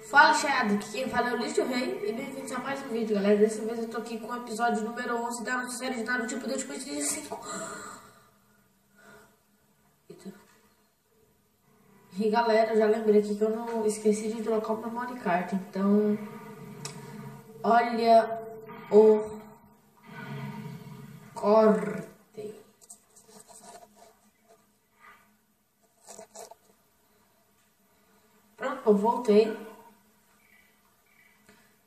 Fala, Chad, aqui quem fala é o Lixo Rei e bem-vindos a mais um vídeo, galera. Dessa vez eu tô aqui com o episódio número 11 da série de Naruto Poder de Coisa 5. E galera, eu já lembrei aqui que eu não esqueci de trocar o memory card, então olha o corte. Pronto, eu voltei.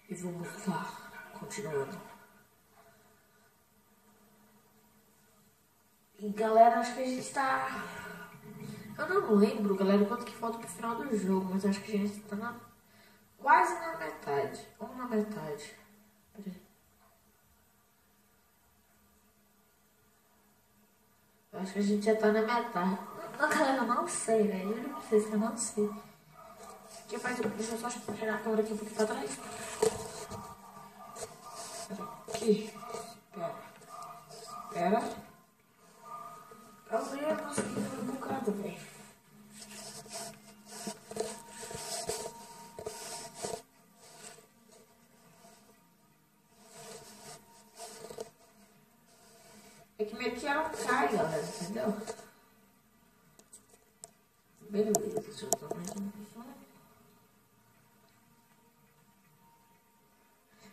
E vamos lá, continuando. E galera, acho que a gente tá... Eu não lembro, galera, quanto que falta pro final do jogo, mas acho que a gente tá quase na metade. Ou na metade. Peraí. Eu acho que a gente já tá na metade. Não, galera, eu não sei, velho. Eu juro pra vocês que eu não sei. Deixa eu só tirar a câmera aqui um pouquinho pra trás. Aqui. Espera. Eu ia conseguir ver um bocado, velho. É que meio que ela cai, galera, entendeu? Beleza, deixa eu dar mais um pouquinho.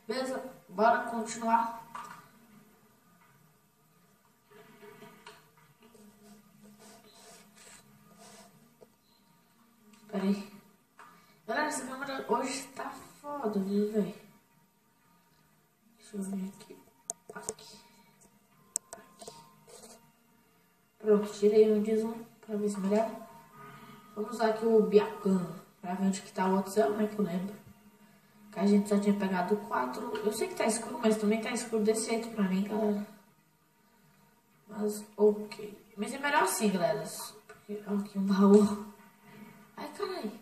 Beleza, bora continuar. Pera aí. Galera, essa câmera hoje tá foda, viu, velho? Deixa eu ver aqui. Aqui. Pronto, tirei um de zoom pra ver se melhor. Vamos usar aqui o Byakugan pra ver onde que tá o outro céu, né? Que eu lembro. Que a gente só tinha pegado 4. Eu sei que tá escuro, mas também tá escuro desse jeito pra mim, galera. Mas, ok. Mas é melhor assim, galera. Porque, ó, aqui um baú. Ai, caralho.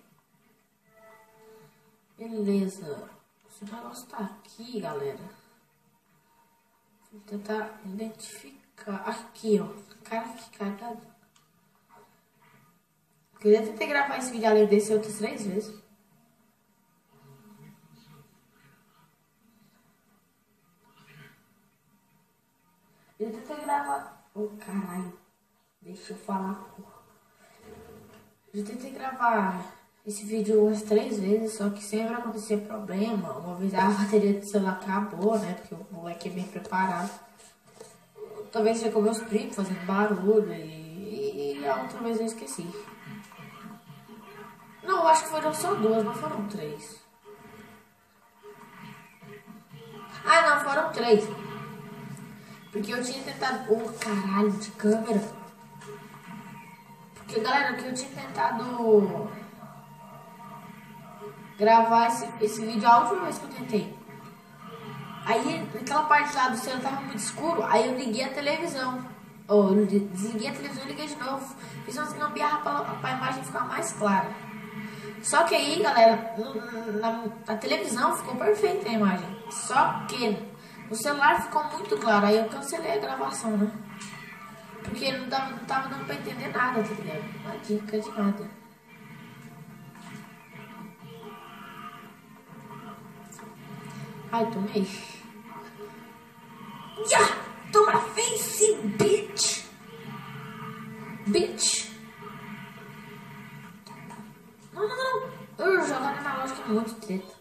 Beleza. Esse negócio tá aqui, galera. Vou tentar identificar. Aqui, ó. Cara, que cagada. Queria tentar gravar esse vídeo além desse outras 3 vezes. Eu tentei gravar. Oh, caralho. Deixa eu falar, porra. Eu tentei gravar esse vídeo umas 3 vezes, só que sempre acontecia problema. Uma vez a bateria do celular acabou, né? Porque o moleque é bem preparado. Talvez seja com meus primos fazendo barulho e a outra vez eu esqueci. Não, eu acho que foram só 2, não foram 3. Ah, não, foram 3. Porque eu tinha tentado... Oh, caralho, de câmera. Porque, galera, que eu tinha tentado gravar esse vídeo a última vez que eu tentei. Aí, naquela parte lá do céu tava muito escuro, aí eu liguei a televisão. Desliguei a televisão e liguei de novo. Fiz uma gambiarra pra imagem ficar mais clara. Só que aí, galera, na televisão ficou perfeita a imagem. Só que no celular ficou muito claro. Aí eu cancelei a gravação, né? Porque não tava dando pra entender nada, tá ligado? Uma dica de nada. Ai, tomei. Yeah! Toma face, bitch! Bitch! Não. Eu jogar na lógica é muito treta.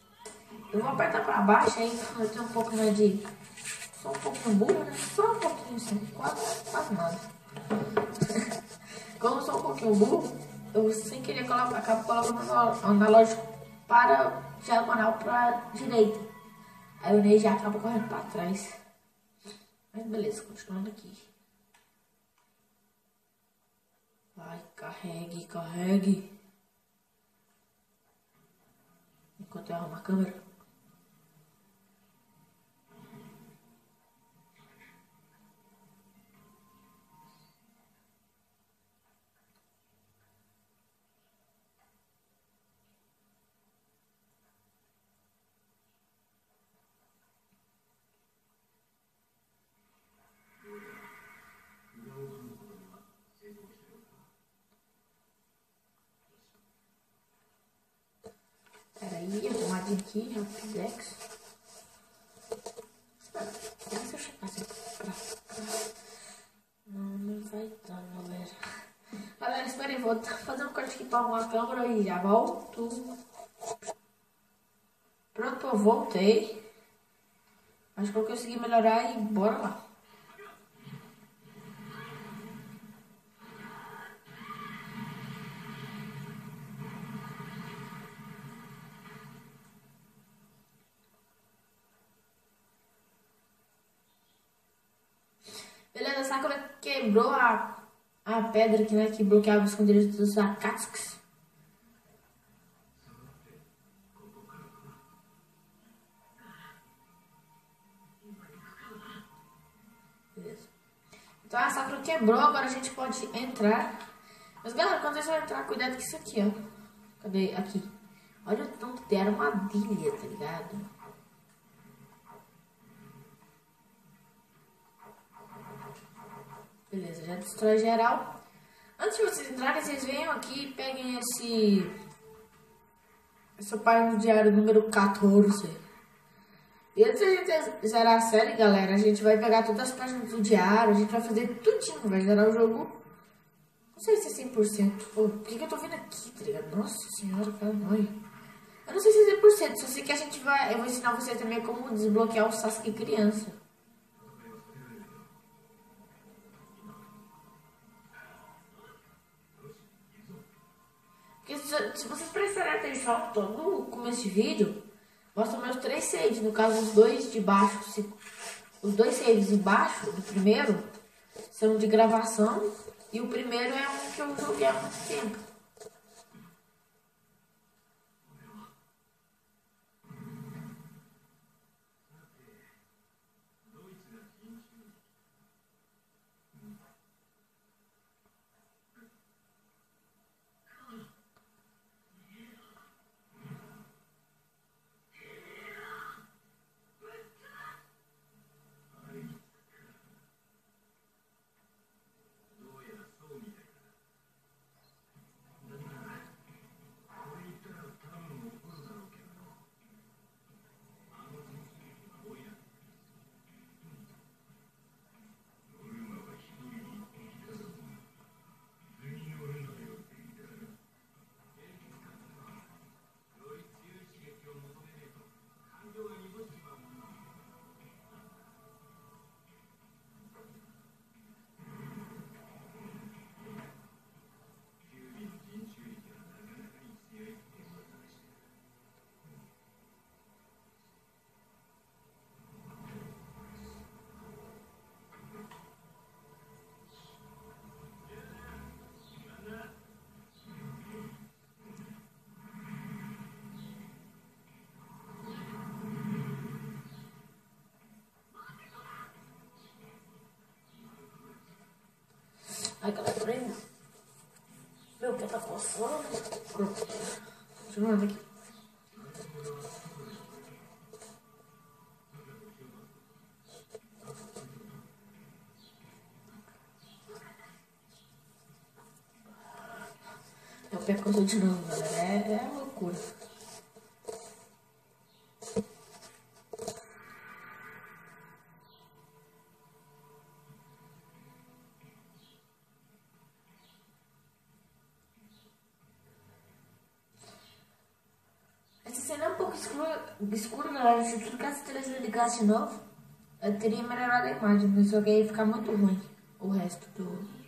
Eu vou apertar pra baixo, aí eu tenho um pouco mais de... Só um pouquinho burro, né? Só um pouquinho assim. Quase nada. Como eu sou um pouquinho burro, eu sem querer acabo colocando o analógico para diagonal pra direita. Aí o Ney já acaba correndo pra trás. Mas beleza, continuando aqui. Vai, carregue. Enquanto eu arrumo a câmera. Peraí, arrumadinho aqui, Rapidex. Espera, se eu chegar assim pra cá. Não vai dar, galera. Galera, espera aí, vou fazer um corte aqui pra arrumar a câmera e já volto. Pronto, eu voltei. Acho que eu consegui melhorar e bora lá. Beleza, a Sakura quebrou a pedra que, né, que bloqueava os esconderijos dos Akatsuki. Beleza. Então a Sakura quebrou, agora a gente pode entrar. Mas galera, quando vocês vão entrar, cuidado com isso aqui, ó. Cadê? Aqui. Olha o tanto de armadilha, tá ligado? Beleza, já destrói geral. Antes de vocês entrarem, vocês venham aqui e peguem essa página do diário número 14. E antes de a gente zerar a série, galera, a gente vai pegar todas as páginas do diário, a gente vai fazer tudinho, vai zerar o jogo. Não sei se é 100%. Pô, por que eu tô vendo aqui, tá ligado? Nossa senhora, cara, nóia. Eu não sei se é 100%, só sei que eu vou ensinar você também como desbloquear o Sasuke criança. Porque se vocês prestarem atenção, todo o começo de vídeo, mostra meus 3 saves, no caso os dois de baixo. Os 2 saves embaixo, do primeiro, são de gravação, e o primeiro é um que eu joguei há muito tempo. Ai, galera, peraí. Meu pé tá coçando. Pronto. Continuando aqui. Meu pé coçou de novo, galera. É loucura. Essa cena é um pouco escura, galera. Se tudo que essa televisão ligasse de novo, eu teria melhorado a imagem, mas só que aí ia ficar muito ruim o resto do.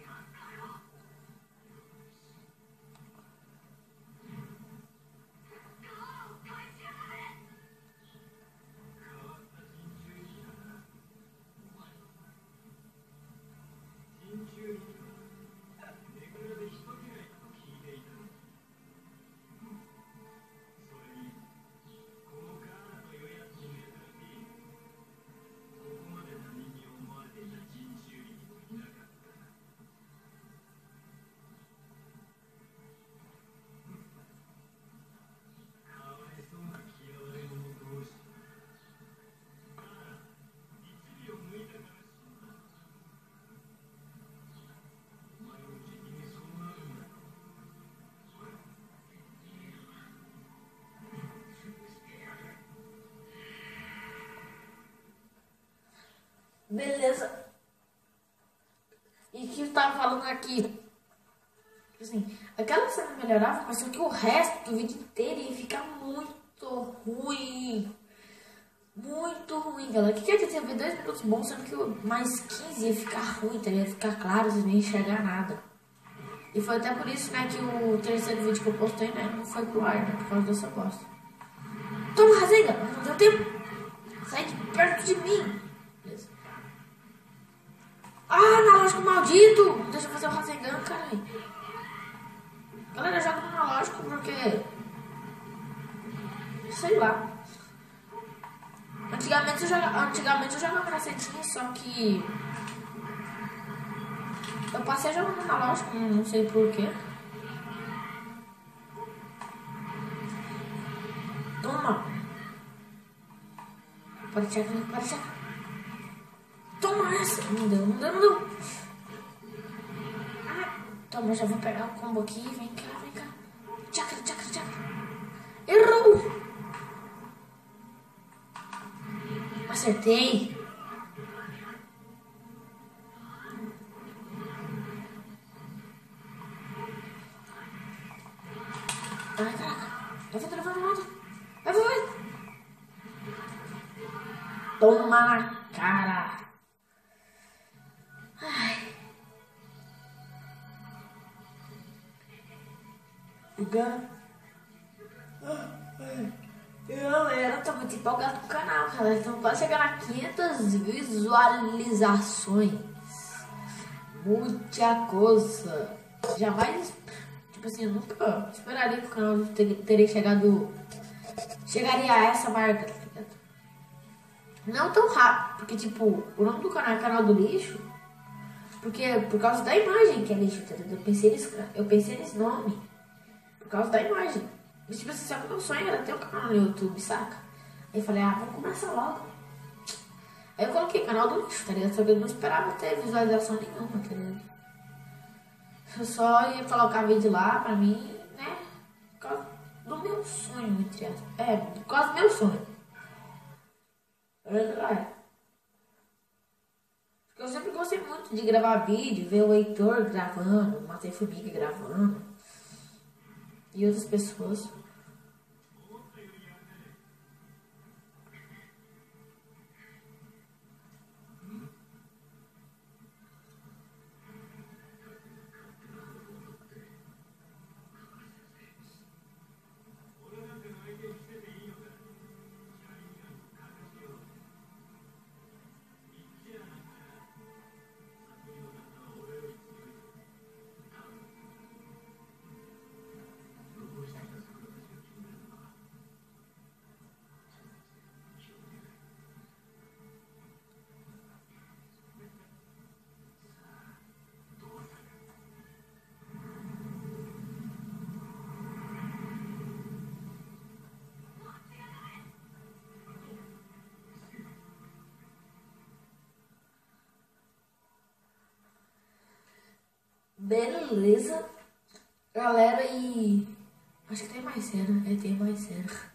Beleza. E que eu tava falando aqui. Assim, aquela cena melhorava, mas só que o resto do vídeo inteiro ia ficar muito ruim. Muito ruim, galera. O que quer dizer? Ver 2 minutos bons, sendo que mais 15 ia ficar ruim, tá? Ia ficar claro, você não ia enxergar nada. E foi até por isso, né, que o terceiro vídeo que eu postei, né, não foi pro ar, né, por causa dessa bosta. Toma, Razenga! Não deu tempo! Sai de perto de mim! Beleza. Ah, analógico maldito! Deixa eu fazer o Rasengan, caralho. Galera, joga no analógico porque... sei lá. Antigamente eu jogava na setinha, só que... eu passei jogando no analógico, não sei porquê. Toma! Pode chegar. Toma essa! Não deu. Ah, toma, já vou pegar o combo aqui. Vem cá. Chakra. Errou! Acertei. Ai, caraca. Vai. Toma na cara. Ai. Galera, tô muito empolgado com o canal, cara. Então quase chegando a 500 visualizações. Muita coisa. Jamais, tipo assim, eu nunca esperaria que o canal teria chegaria a essa marca, tá ligado? Não tão rápido, porque tipo, o nome do canal é Canal do Lixo, porque por causa da imagem que é lixo, tá ligado? Eu pensei nesse nome por causa da imagem. Mas tipo assim, só que meu sonho era ter um canal no YouTube, saca? Aí eu falei, vamos começar logo. Aí eu coloquei Canal do Lixo, tá ligado? Só que eu não esperava ter visualização nenhuma, tá ligado? Eu só ia colocar vídeo lá pra mim, né? Por causa do meu sonho, entre aspas. Por causa do meu sonho. Porque eu sempre gostei muito de gravar vídeo, ver o Heitor gravando, o Matei Formiga gravando. E outras pessoas. Beleza, galera, e acho que tem mais cena, tem mais cena.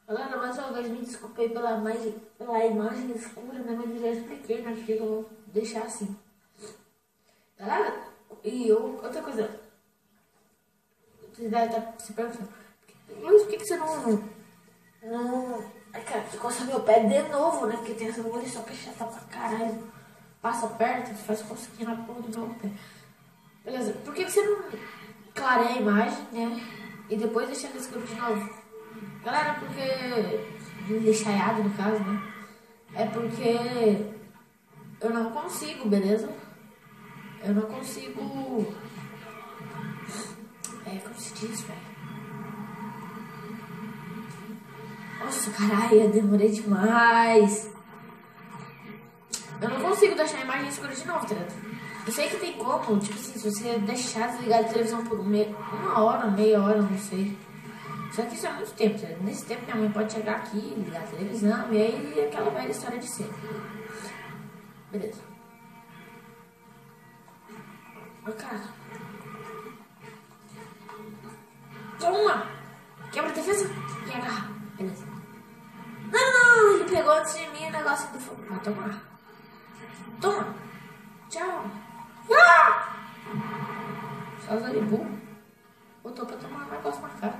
Galera, mais uma vez me desculpei pela imagem escura, né? Mas eu já expliquei, né? Porque eu vou deixar assim. Galera, outra coisa. Você deve estar se perguntando. Mas por que você não... Ai, cara, coça meu pé de novo, né? Porque tem essa munição que é chata pra caralho. Passa perto, faz cosquinha na porra do meu pé. Beleza, por que você não clareia a imagem, né? E depois deixa no escuro de novo? Galera, porque... Deixaiado, no caso, né? É porque... Eu não consigo, beleza? Eu não consigo... Como se diz, velho? Nossa, caralho, eu demorei demais. Eu não consigo deixar a imagem escura de novo, tá ligado? Eu sei que tem como, tipo assim, se você deixar desligar a televisão por uma hora, meia hora, não sei. Só que isso é muito tempo, tá ligado? Nesse tempo minha mãe pode chegar aqui, ligar a televisão, e aí aquela velha história de sempre. Beleza. Ó, cara. Toma! Quebra a defesa e agarra. Beleza. Não, ele pegou antes de mim o negócio do fogo. Vai tomar. Toma. Tchau. Ah! Só Zalibu. Botou pra tomar um negócio na cara.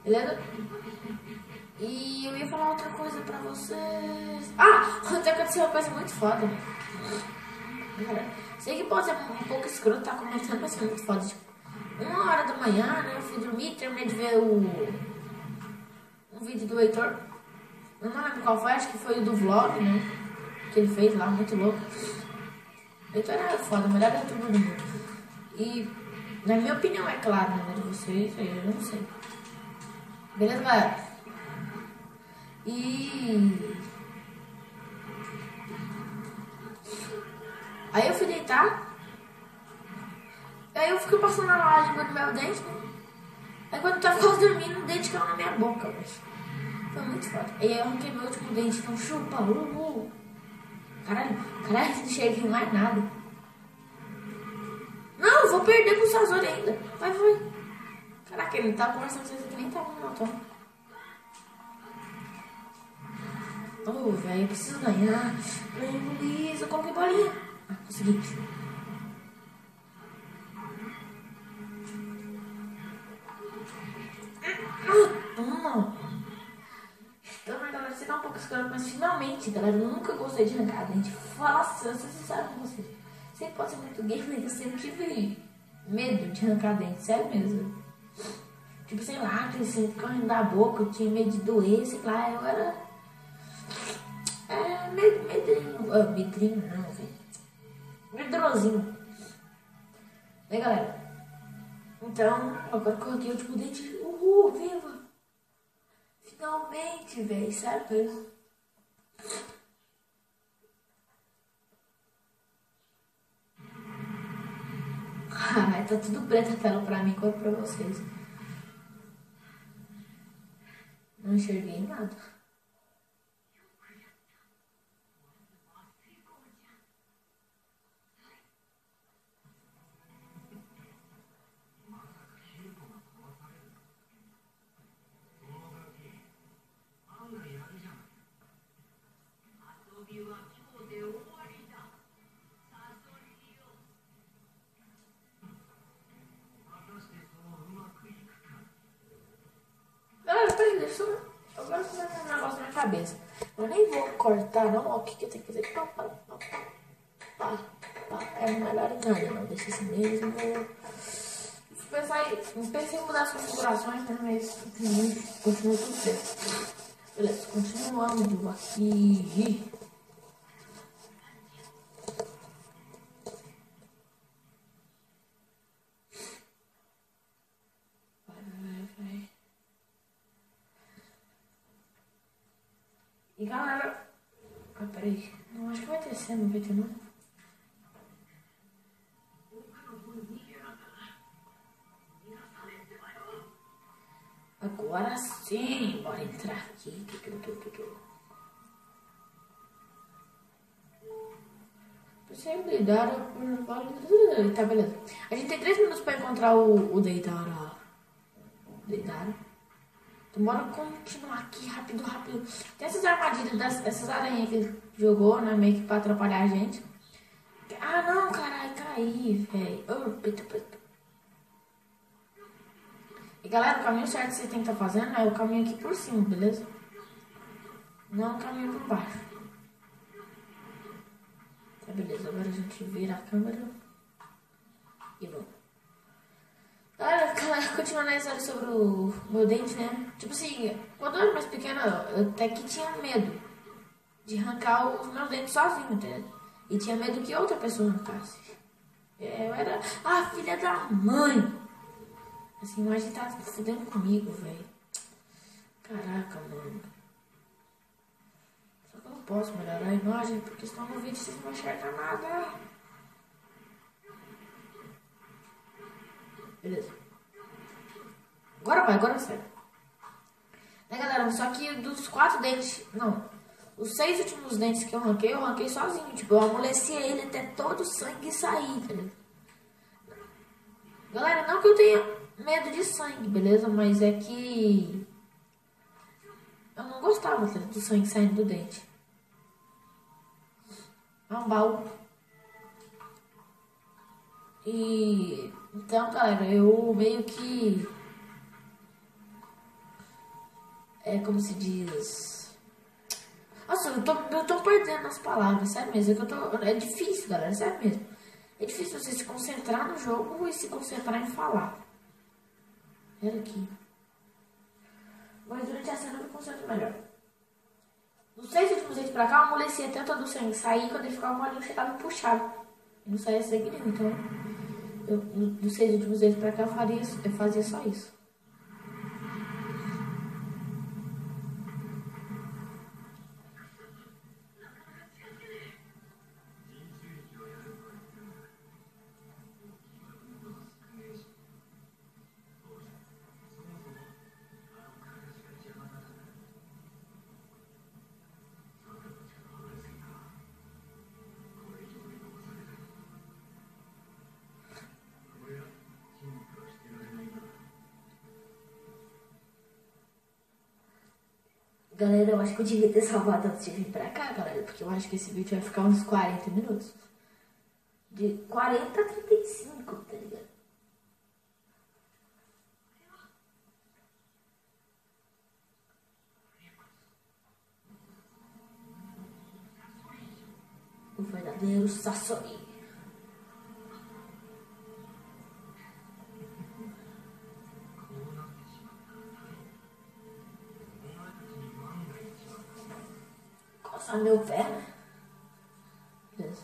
Beleza? E eu ia falar outra coisa pra vocês. Ontem aconteceu uma coisa muito foda. Cara, sei que pode ser um pouco escroto tá comentando, mas foi muito foda. Tipo, 1h da manhã, né? Eu fui dormir, terminei de ver um vídeo do Heitor. Eu não lembro qual foi, acho que foi o do vlog, né? Que ele fez lá, muito louco. O Heitor era foda, o melhor youtuber do mundo. E, na minha opinião, é claro, né? De vocês, eu não sei. Beleza, galera? Aí eu fui deitar. Aí eu fiquei passando a língua no meu dente, né? Aí quando eu tava quase dormindo, o dente caiu na minha boca, velho. Foi muito foda. Aí eu arranquei meu último dente, então chupa, Caralho, não cheguei em mais nada. Não, eu vou perder pro Sazori ainda. Vai. Caraca, ele tá conversando com vocês aqui, nem tava no meu tom. Velho, eu preciso ganhar. Ganhei Luiz, eu coloquei bolinha. Consegui. Então, galera, você tá um pouco escuro, mas finalmente, galera, eu nunca gostei de arrancar dente. Fala assim, eu sou sincero com vocês. Sempre pode ser muito gay, mas eu sempre tive medo de arrancar dente, sério mesmo. Tipo, sei lá, aquele sempre correndo da boca, eu tinha medo de doer, sei lá, eu era... medrinho. Medrinho não, velho. Medrosinho. Né, galera? Então, agora que eu coloquei o último dente, viva! Finalmente, velho, sério mesmo. Tá tudo preto a tela pra mim, quanto pra vocês. Não enxerguei nada. Agora você vai um negócio na minha cabeça. Eu nem vou cortar, não. Ó, o que eu tenho que fazer? Pá. É melhor em nada, não. Deixa assim mesmo. Pensei em mudar as configurações, né? Mas continua tudo certo. Beleza, continuando aqui. Vai. E galera... peraí. Não, acho que vai ter cena, não vai ter não. Agora sim, bora entrar aqui. Possibilidade por... Tá, beleza. A gente tem 3 minutos pra encontrar o Deidara. Então bora continuar aqui, rápido, rápido. Tem essas armadilhas, essas aranhas que ele jogou, né? Meio que pra atrapalhar a gente. Ah, não, caralho, caí, velho. E galera, o caminho certo que você tem que estar fazendo é o caminho aqui por cima, beleza? Não o caminho por baixo. Tá, beleza, agora a gente vira a câmera e vamos. Galera, continuando a história sobre o meu dente, né? Tipo assim, quando eu era mais pequena, eu até que tinha medo de arrancar os meus dentes sozinho, entendeu? E tinha medo que outra pessoa arrancasse. Eu era a filha da mãe. Assim, mas ele tá fudendo comigo, velho. Caraca, mano. Só que eu não posso melhorar a imagem, porque senão no vídeo vocês não vão enxergar nada. Beleza. Agora vai, sai. Né, galera? Só que dos 4 dentes... Não. Os 6 últimos dentes que eu ranquei sozinho. Tipo, eu amoleci ele até todo o sangue sair, entendeu? Galera, não que eu tenha medo de sangue, beleza? Mas é que... eu não gostava do sangue saindo do dente. É um baú. E... então, galera, eu meio que... é como se diz... Nossa, eu tô perdendo as palavras, sério mesmo. É, que eu tô, é difícil, galera, sério mesmo. É difícil você se concentrar no jogo e se concentrar em falar. Era aqui. Mas durante a cena eu me concentro melhor. Dos 6 últimos vídeos pra cá, eu amoleci até todo o sangue sair. Quando ele ficava molinho, eu chegava e puxava. Não saía sangue nenhum, então... dos 6 últimos vídeos pra cá, eu fazia só isso. Galera, eu acho que eu devia ter salvado antes de vir pra cá, galera. Porque eu acho que esse vídeo vai ficar uns 40 minutos. De 40 a 35, tá ligado? O verdadeiro Sasori. Coça meu pé, né? Beleza.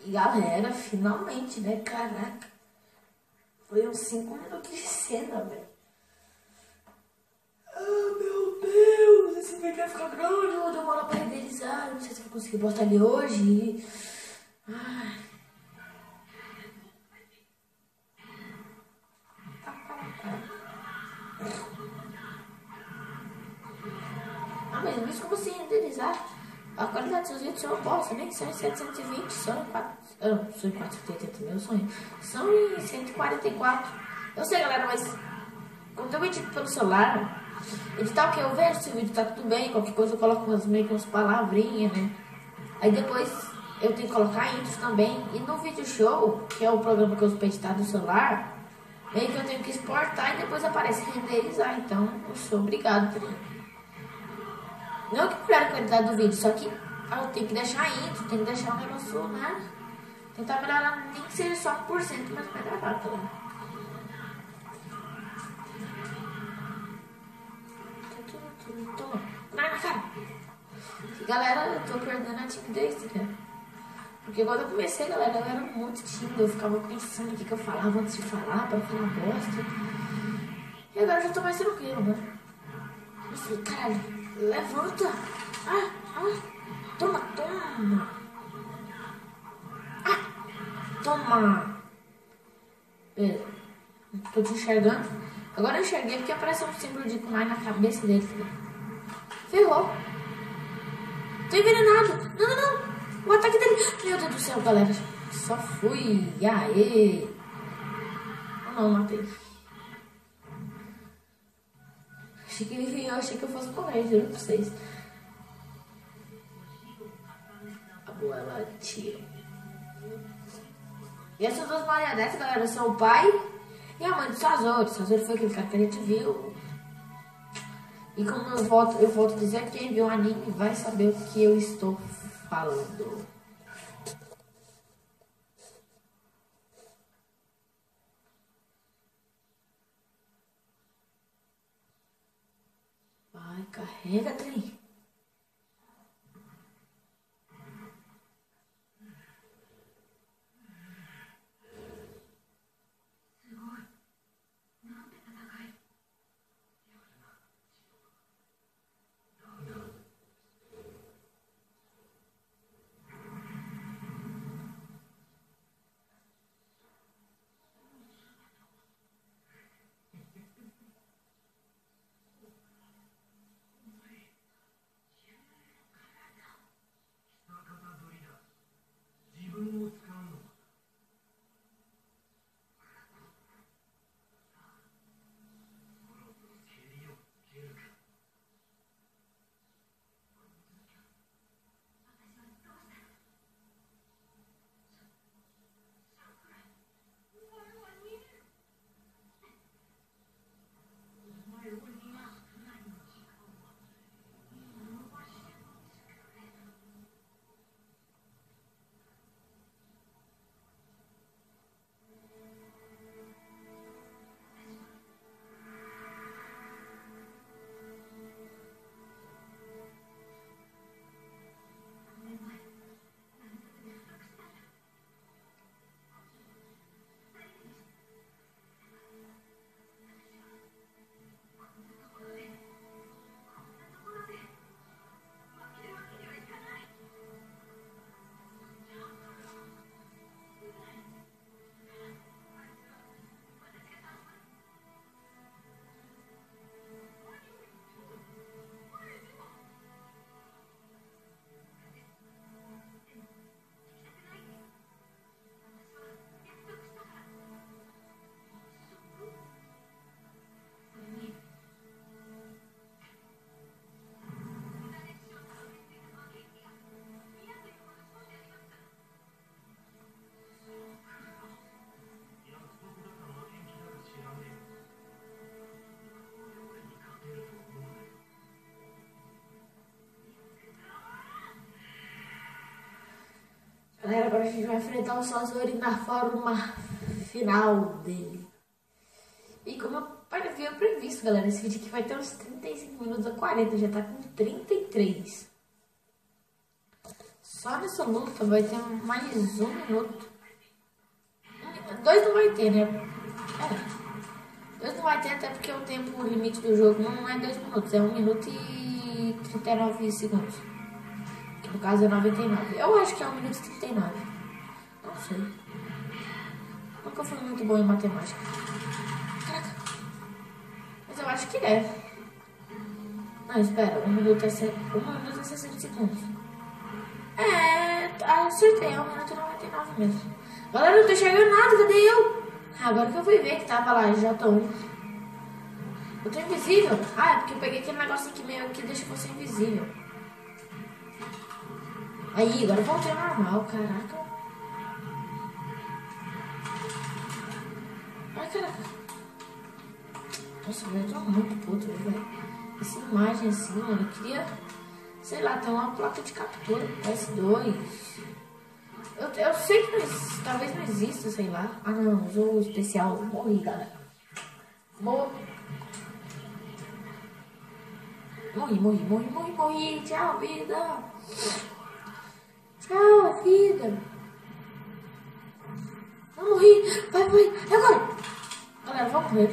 E galera, finalmente, né? Caraca. Foi uns 5 minutos de cena, velho. Ah, meu Deus. Esse vídeo vai ficar grande. Eu vou demorar pra renderizar. Não sei se eu vou conseguir postar ele hoje. Ai. Ah, mas mesmo como assim renderizar? A qualidade dos seus vídeos são bosta, nem são em 720, são em 4. São em 480 meu sonho. São em 144. Eu sei, galera, mas quando eu edito pelo celular, editar o que eu vejo, se o vídeo tá tudo bem, qualquer coisa eu coloco meio que umas palavrinhas, né? Aí depois eu tenho que colocar intros também. E no vídeo show, que é o programa que eu uso pra editar do celular, meio que eu tenho que exportar e depois aparece renderizar. Então eu sou obrigado, tá ligado? Não que melhore a qualidade do vídeo, só que eu tenho que deixar intro, tenho que deixar um negócio, né? Tentar melhorar, nem que seja só 1%, mas melhorar, tá ligado? Toma, vai na cara! Galera, eu tô perdendo a timidez, tá ligado? Porque quando eu comecei, galera, eu era muito tímida, eu ficava pensando o que eu falava antes de falar, pra falar bosta. E agora eu já tô mais tranquilo, né? Eu falei, caralho, levanta! Toma, toma! Toma! Beleza, tô te enxergando. Agora eu enxerguei porque apareceu um símbolo de Kunai na cabeça dele, filho. Ferrou! Tô envenenado! Não, não, não! O ataque dele! Meu Deus do céu, galera! Só fui! Aê! Não, matei. Eu achei que eu fosse morrer, juro pra vocês. A boa, ela tira. E essas duas marionetes, galera, são o pai e a mãe do Sazori. Sazori foi aquele cara que a gente viu. E como eu volto a dizer, quem viu o anime vai saber o que eu estou falando. Vai, carrega, trem. Galera, agora a gente vai enfrentar o Sazori na forma final dele. E como eu havia previsto, galera, esse vídeo aqui vai ter uns 35 minutos a 40, já tá com 33. Só nessa luta vai ter mais 1 minuto. 2 não vai ter, né? É. 2 não vai ter até porque o tempo limite do jogo não é 2 minutos, é 1 minuto e 39 segundos. Que no caso é 99. Eu acho que é 1 minuto e 39. Não sei. Nunca fui muito bom em matemática. Caraca. Mas eu acho que é. Não, espera. 1 minuto é 60 segundos. Acertei. É 1 minuto e 99 mesmo. Galera, eu não tô enxergando nada. Cadê eu? Agora que eu fui ver que tava lá. Já tô. Eu tô invisível. É porque eu peguei aquele negocinho que meio que deixa você invisível. Aí, agora voltei ao normal. Caraca. Ai, caraca. Nossa, eu tô muito puto, velho. Essa imagem assim, mano, eu queria, sei lá, ter uma placa de captura PS2. Eu sei que talvez não exista, sei lá. Ah, não, jogo especial. Morri, galera. Morri. Tchau, vida. Tchau, vida. Não morri. Vai. E agora? Galera, vamos ver.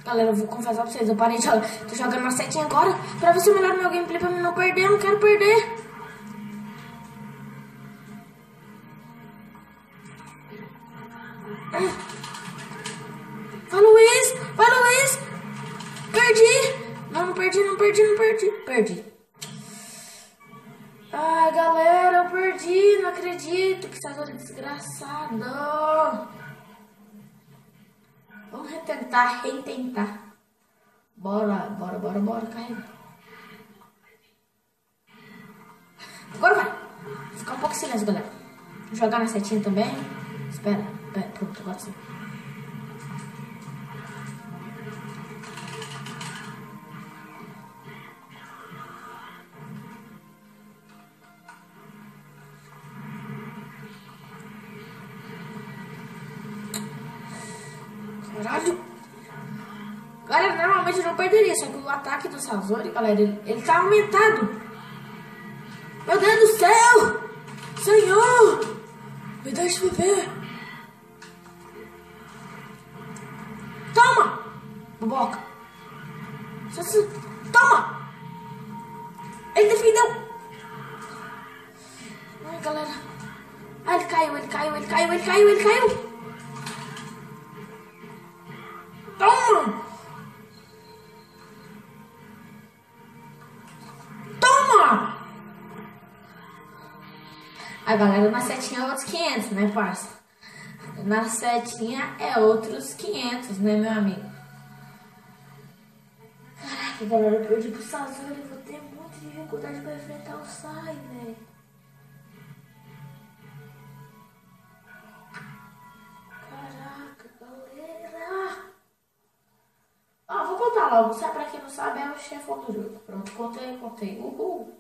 Galera, eu vou confessar pra vocês, eu parei de jogar. Tô jogando na setinha agora pra ver se eu melhoro meu gameplay pra mim não perder. Eu não quero perder. Vai, Luiz. Perdi. Não perdi. Perdi. Ai, galera, eu perdi. Não acredito. Que Sazor desgraçado. Vamos reintentar. Bora, carrega. Agora vai. Ficar um pouco em silêncio, galera. Jogar na setinha também. Espera, pronto, agora sim. Caralho. Galera, normalmente eu não perderia, só que o ataque do Sazori, galera, ele tá aumentado. Meu Deus do céu! Senhor! Me deixe viver. Toma! Boboca. Toma! Ele defendeu. Ai, galera. Ah, ele caiu. Toma! A galera na setinha é outros 500, né, parça? Na setinha é outros 500, né, meu amigo? Caraca, galera, eu perdi pro Sazori. Eu vou ter muita dificuldade pra enfrentar o Sai, velho. Caraca, galera. Ó, vou contar logo. Sai, pra quem não sabe, é o chefão do jogo. Pronto, contei. Uhul.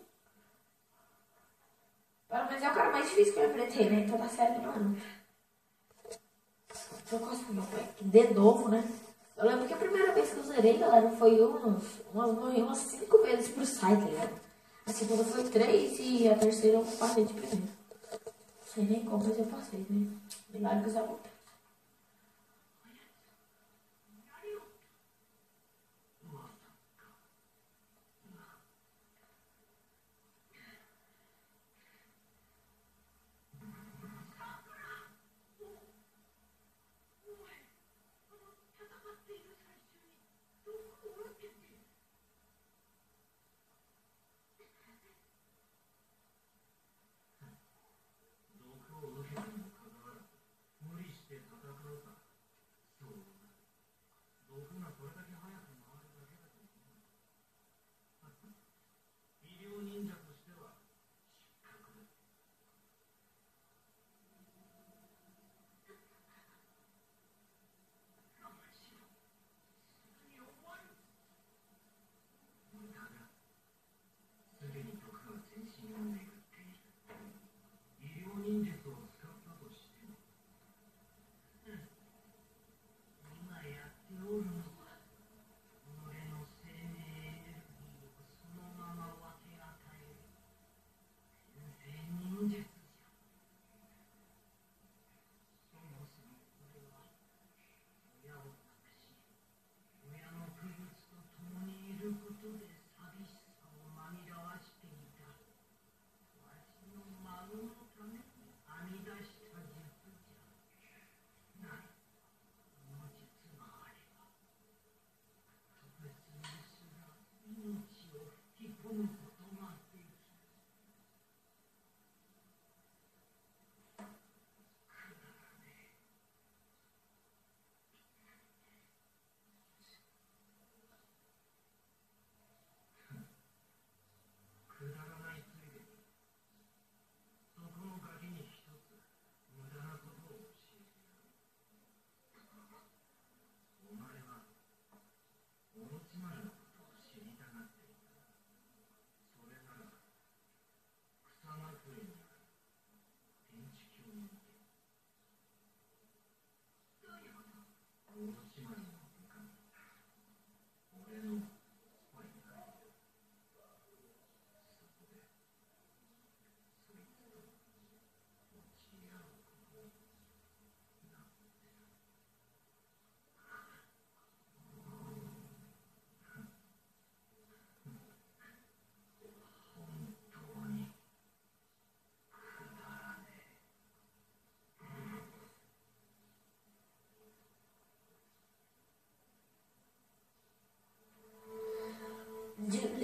Mas é o cara mais difícil que eu enfrentei, né? Então na série não. Tô quase com meu pé. De novo, né? Eu lembro que a primeira vez que eu zerei, galera, foi morri umas 5 vezes pro site, tá ligado? A segunda foi 3 e a terceira eu passei de primeiro. Não sei nem como, mas eu passei, né? Milagres acontecem.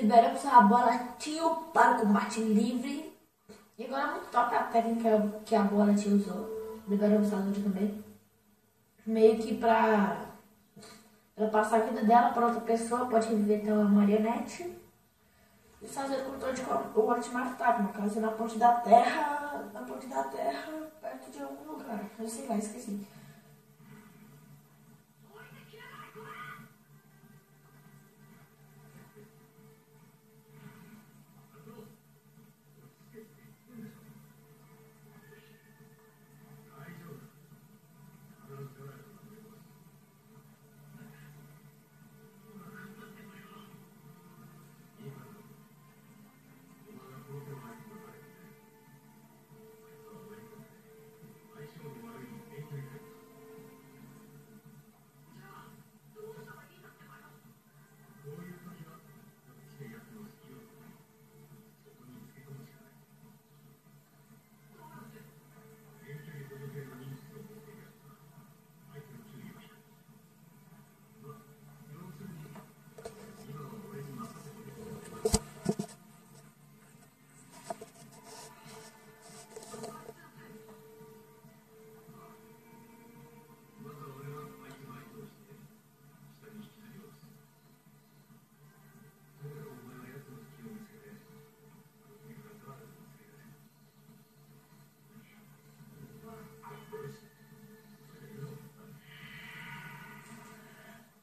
Liberamos a bola tio para o combate livre. E agora é muito top a técnica que a bola tio usou. Liberamos a Lud também. Meio que pra ela passar a vida dela para outra pessoa, pode reviver então a marionete. E fazer o controle de o ultimato tático, no caso na ponte da terra, perto de algum lugar. Eu sei lá, esqueci.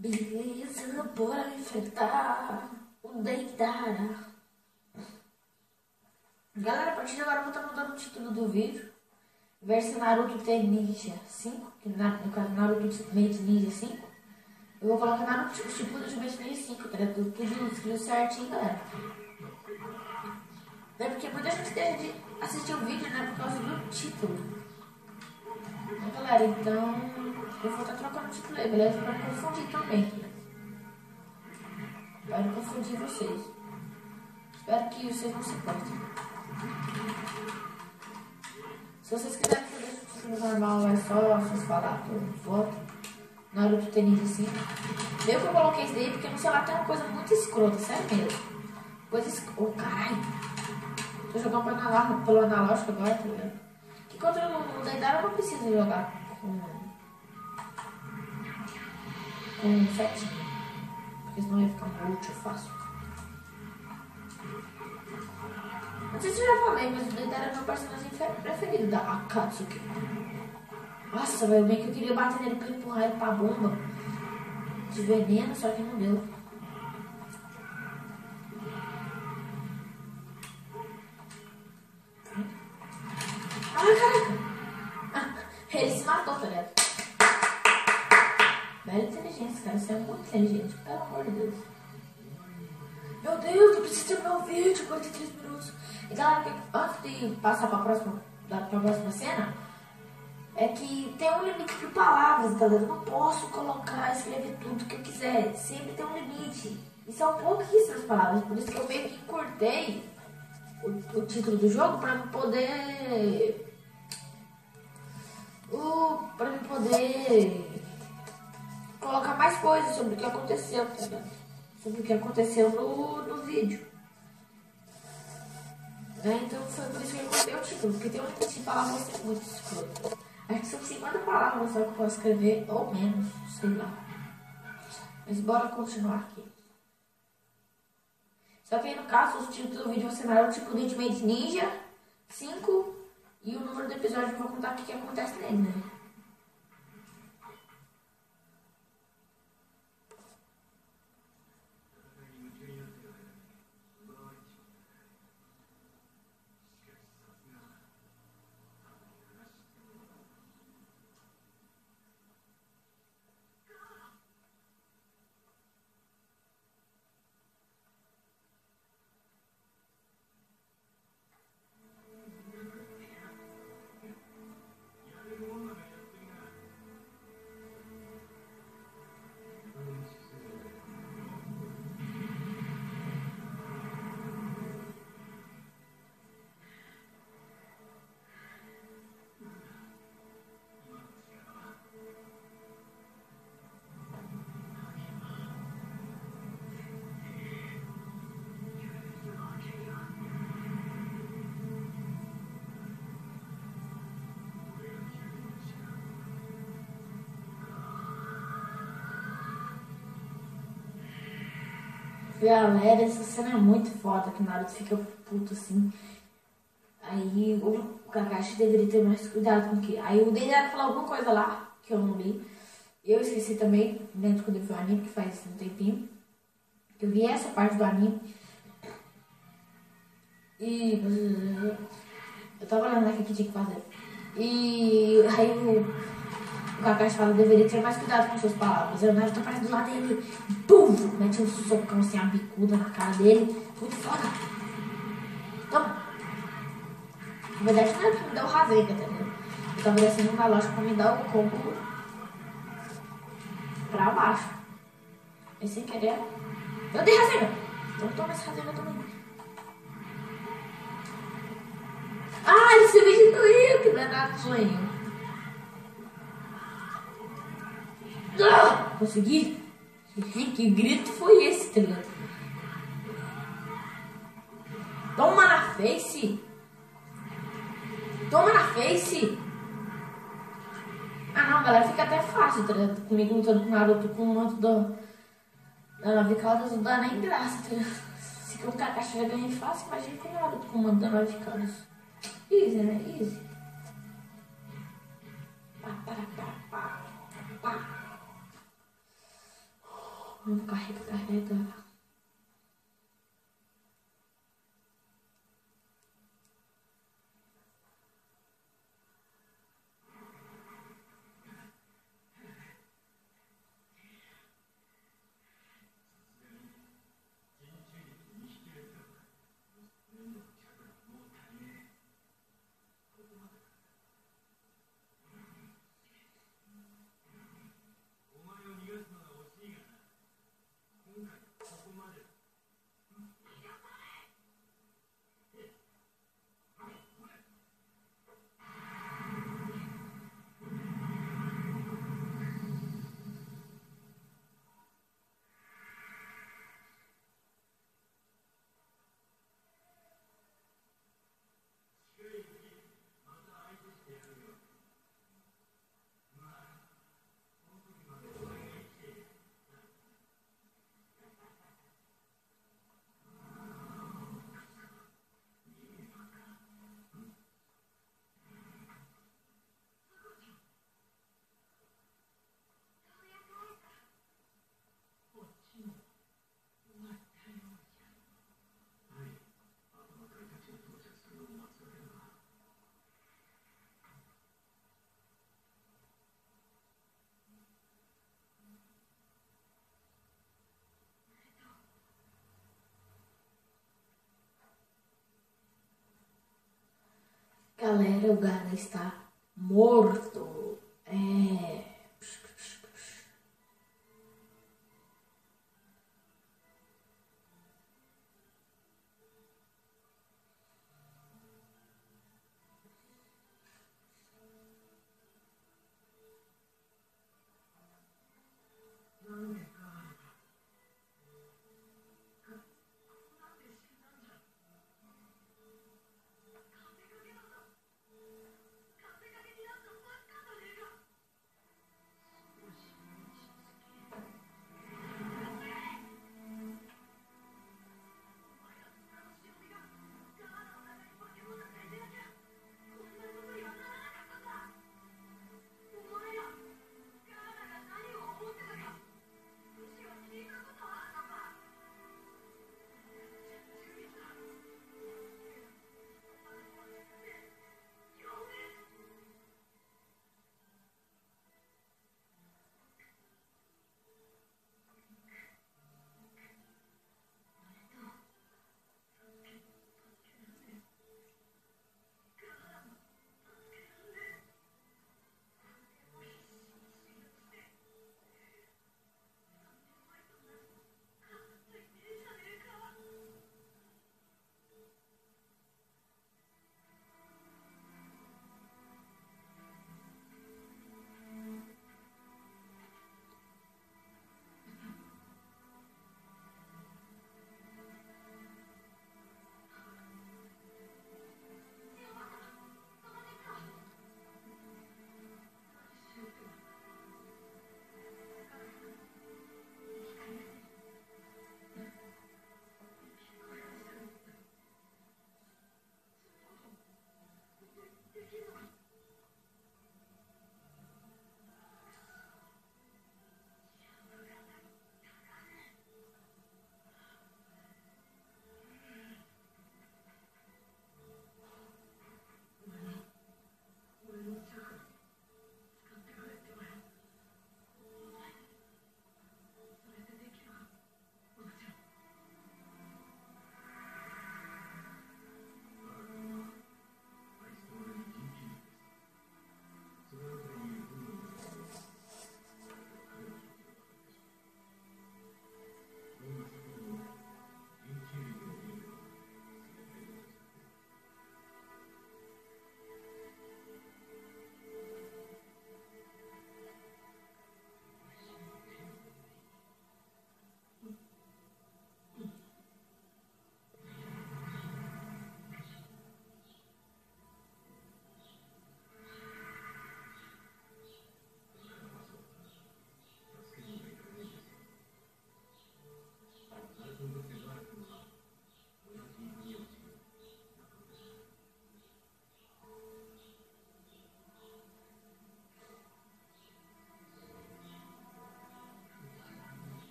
Beleza, bora enfrentar o Deidara. Galera, a partir de agora eu vou estar mudando o título do vídeo. Vai ser Naruto T Ninja 5, que no caso Naruto Ultimate Ninja 5. Eu vou colocar Naruto os tipos do Ultimate Ninja 5, tá? Tudo escrito certinho, galera. É porque muita gente deve assistir o vídeo, né, por causa do título. Galera, então eu vou estar trocando o título aí, beleza? Pra não confundir também. Para não confundir vocês. Espero que vocês não se importem. Se vocês quiserem que eu deixe o título normal, é só vocês falar que eu voto. Naruto Tennis assim. Eu que eu coloquei isso daí porque no celular tem uma coisa muito escrota, sério mesmo. Coisa oh, caralho. Tô jogando pelo analógico agora, tá ligado? Que contra o Deidara eu não preciso jogar com 7. Porque senão ia ficar muito fácil. Não sei se eu já falei, mas o Deidara é meu personagem preferido da Akatsuki. Nossa, velho, bem que eu queria bater nele pra empurrar ele pra bomba de veneno, só que não deu. Ele se matou, tá ligado? Velha inteligência, cara. Você é muito inteligente, pelo amor de Deus. Meu Deus, eu preciso terminar o vídeo, 43 minutos. E galera, antes de passar pra próxima cena, é que tem um limite de palavras, galera. Eu não posso colocar, escrever tudo que eu quiser. Sempre tem um limite. E são pouquíssimas palavras. Por isso que eu meio que encurtei o título do jogo pra me poder. Pra me poder colocar mais coisas sobre o que aconteceu, tá ligado? Sobre o que aconteceu no vídeo. Né? Então foi por isso que eu encurtei o título, porque tem um limite de palavras muito escroto. Acho que são 50 palavras só que eu posso escrever, ou menos, sei lá. Mas bora continuar aqui. Só que aí no caso, o título do vídeo vai ser Naruto tipo Ultimate Ninja 5 e o número do episódio eu vou contar o que acontece nele, né? Galera, essa cena é muito foda, que o Naruto fica puto assim. Aí o Kakashi deveria ter mais cuidado com o que. Aí o Deidara falou alguma coisa lá, que eu não li. Eu esqueci também, dentro quando eu vi o anime, que faz um tempinho. Eu vi essa parte do anime. E eu tava olhando aqui o que tinha que fazer. E aí o Kakashi fala, deveria ter mais cuidado com suas palavras. Aí o Naruto aparece do lado dele, pum! Mete um socão assim, a bicuda na cara dele. Muito foda. Toma! Na verdade não é pra me dar o Rasengan, entendeu? Eu tava descendo na loja pra me dar o combo pra baixo. E sem querer, eu dei Rasengan. Então toma esse Rasengan também. Ah, ele substituiu, que danado sonho. Ah, consegui? Que grito foi esse, tá ligado? Toma na face! Toma na face! Ah não, galera, fica até fácil, tá ligado? Comigo lutando com o Naruto com o manto da nave Caldas não dá nem graça, tá ligado? Se o Kakashi já ganhei fácil, imagina com o Naruto com o manto da nave Caldas. Easy, né? Easy. Pá, pá, pá, pá, pá. Vamos carregar. Galera, o Gaara está morto. É.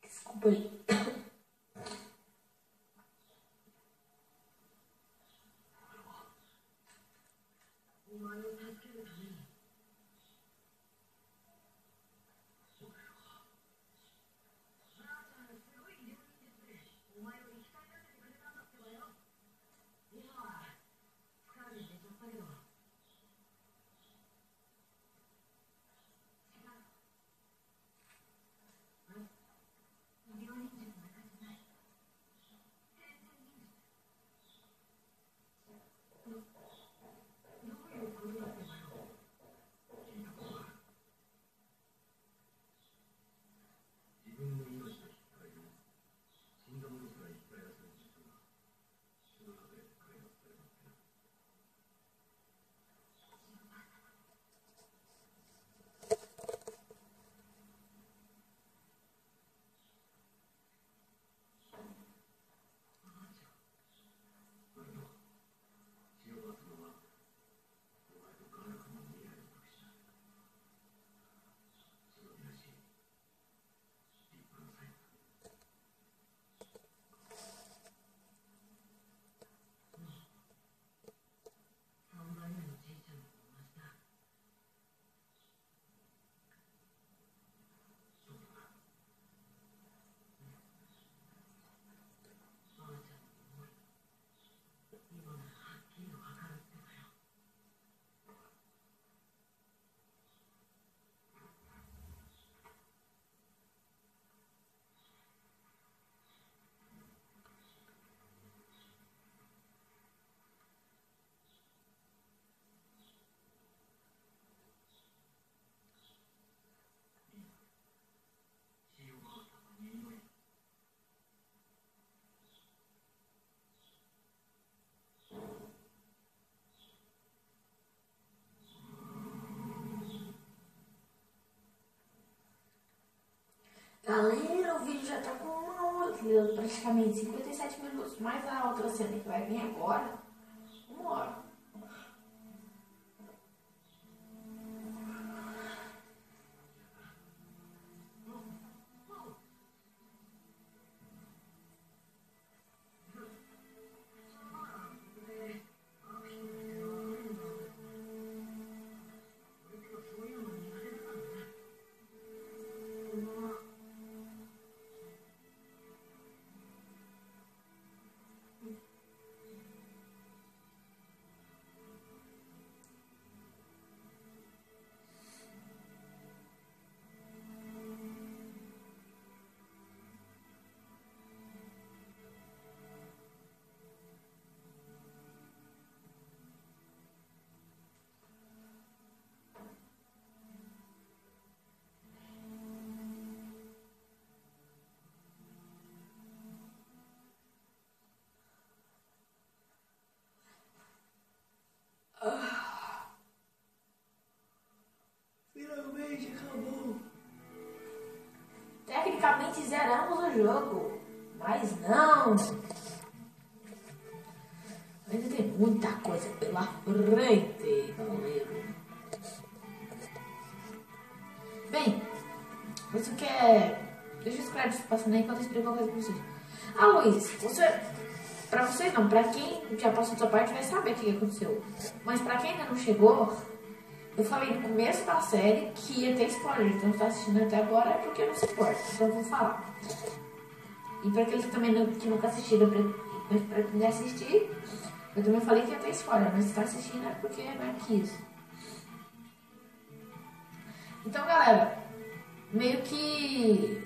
Desculpa aí. Galera, o vídeo já tá com 1 hora, praticamente 57 minutos, mais a outra cena que vai vir agora, 1 hora. Finalmente acabou. Tecnicamente zeramos o jogo, mas não. Ainda tem muita coisa pela frente, galera. Bem, você quer... Deixa os créditos passando aí enquanto eu explico uma coisa pra vocês. Ah, Luiz, pra vocês não, pra quem já passou dessa parte vai saber o que aconteceu. Mas pra quem ainda não chegou, eu falei no começo da série que ia ter spoiler. Então se tá assistindo até agora é porque não se importa, então eu vou falar. E pra aqueles que também que nunca assistiram, pra pretender assistir, eu também falei que ia ter spoiler, mas se tá assistindo é porque não quis. Então, galera, meio que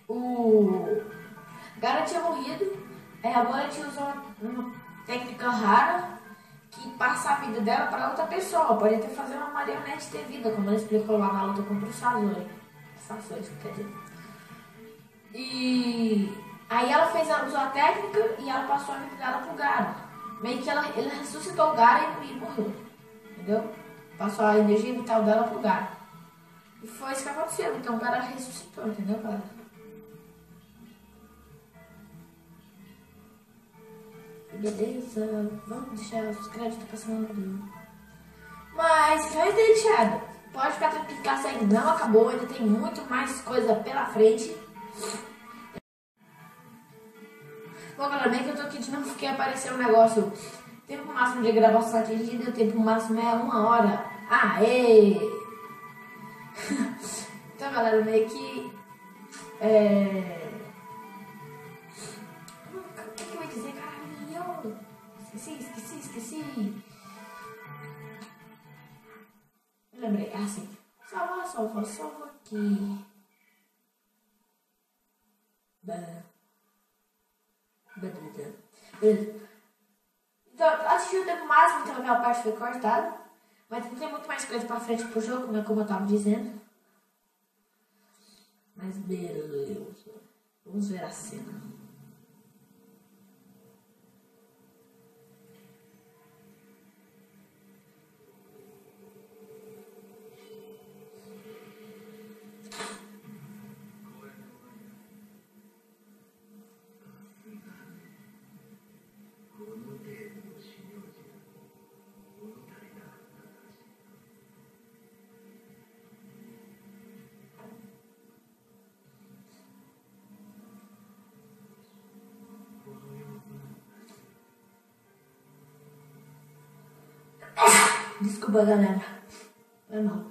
o Gara tinha morrido, agora a gente usou uma técnica rara que passa a vida dela para outra pessoa. Pode até fazer uma marionete ter vida, como ela explicou lá na luta contra o Sazori. Sazori, quer dizer. E aí ela usou a técnica e ela passou a vida dela pro Gara. Meio que ele ressuscitou o Gara e morreu. Entendeu? Passou a energia vital dela pro Gara. E foi isso que aconteceu. Então o cara ressuscitou, entendeu, galera? Beleza, vamos deixar os créditos passando. Mas já ter deixado. Pode ficar tranquilo que a série não acabou, ainda tem muito mais coisa pela frente. Bom, galera, bem que eu tô aqui de novo porque apareceu um negócio. Tempo máximo de gravação atingido, o tempo máximo é 1 hora. Aê! Então, galera, meio que... O que eu ia dizer, caralho? Esqueci. Lembrei, assim. Salva aqui. Beleza. Então, assisti o tempo máximo, então aquela parte foi cortada. Mas não tem muito mais coisa pra frente pro jogo, né, como eu tava dizendo. Mas beleza. Vamos ver a cena. Desculpa, galera. Foi mal.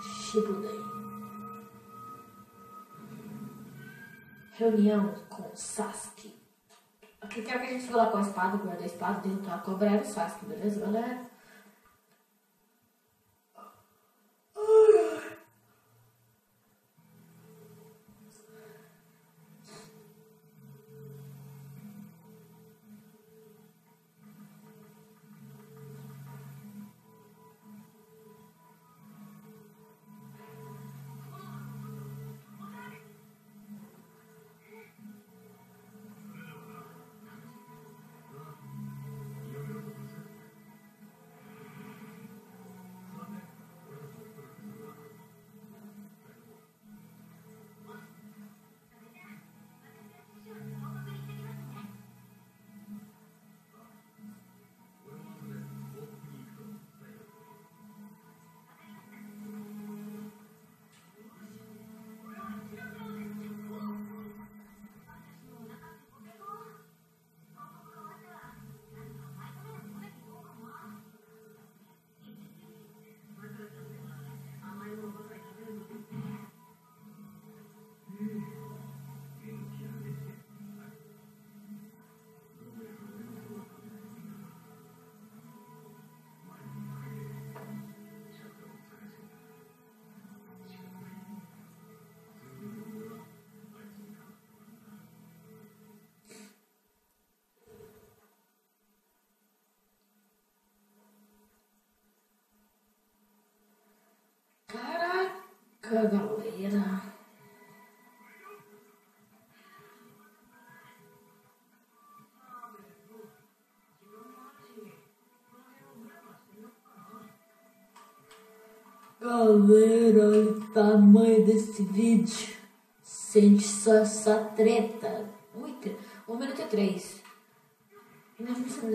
Shippuden. Reunião com Sasuke. Aqui quero que a gente for lá com a espada, guarda a espada, derrotar a cobra era o Sasuke, beleza, galera? Caraca, galera. Galera, olha o tamanho desse vídeo. Sente só essa treta. 1 minuto e 3.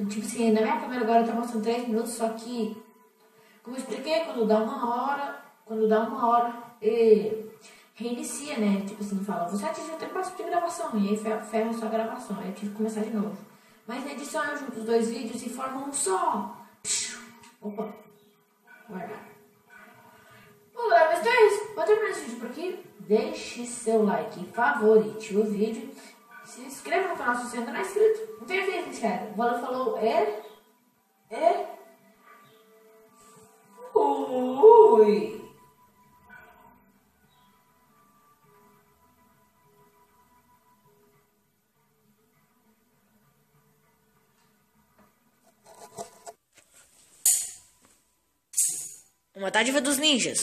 Tipo assim, na minha câmera agora tá mostrando 3 minutos, só que, como eu expliquei, quando dá 1 hora, reinicia, né? Tipo assim, fala, você atingiu o tempo máximo de gravação, e aí ferra a sua gravação, aí eu tive que começar de novo. Mas na edição eu junto os 2 vídeos e formam um só. Opa, guardar. Bom, galera, mas então é isso. Vou terminar esse vídeo por aqui. Deixe seu like, favorite o vídeo. Se inscreva no canal se você ainda não é inscrito. Não tem jeito, inscreve. O Valeu falou, fui. Uma dádiva dos ninjas.